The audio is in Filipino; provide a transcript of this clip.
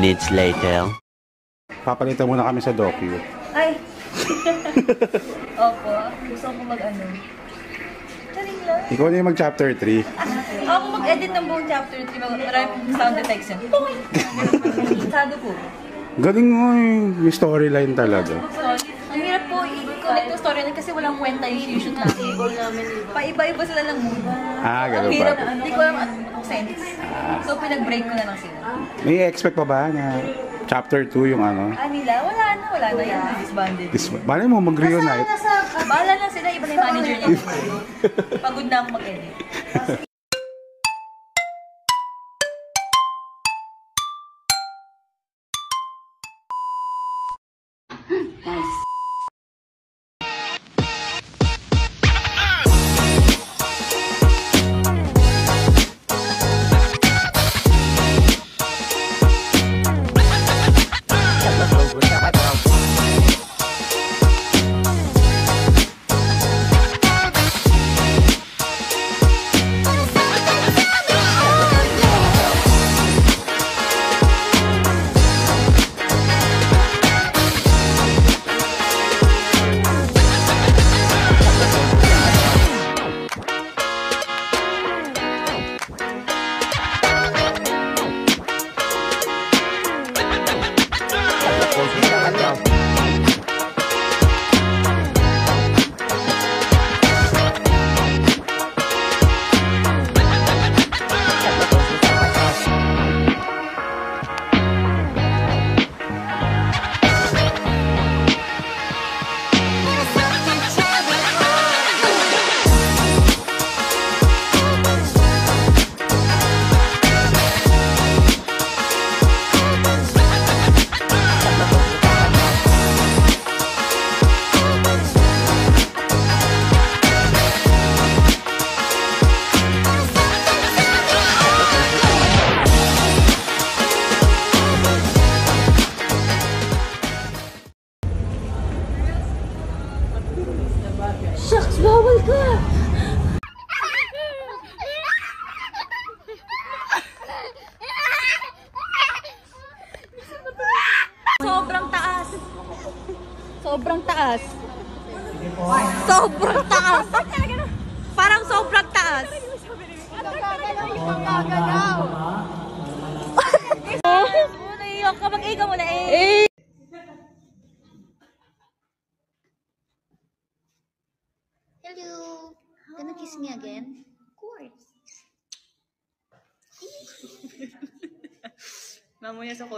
Minutes later. Papalitan muna kami sa docu. Ay! Opo, gusto ko mag-ano. Charing lang. Ikaw na yung mag-chapter 3. Ako mag-edit ng buong chapter 3. Maraming sound effects yun. Sado po. Galing mo yung storyline talaga. Ang hirap po i-connect yung storyline kasi walang kwenta yung shoot namin. Paiba-iba sila lang muna. Ah, Ang gano'n hirap, pa. hindi ko alam anong sense. So pinag-break ko na lang sila. May expect pa ba na chapter 2 yung ano? Nila, wala na yan. Disbanded. Malay mo, mag-reunite. Bahala na sila, iba na yung manager niya. Pagod na ako mag-edit. Shucks, bawal ka! Sobrang taas. Sobrang taas. Sobrang taas. Parang sobrang taas. Naiyak ka, mag-iga mo na eh. Hello. Gonna kiss me again? Of course. Mamaya sa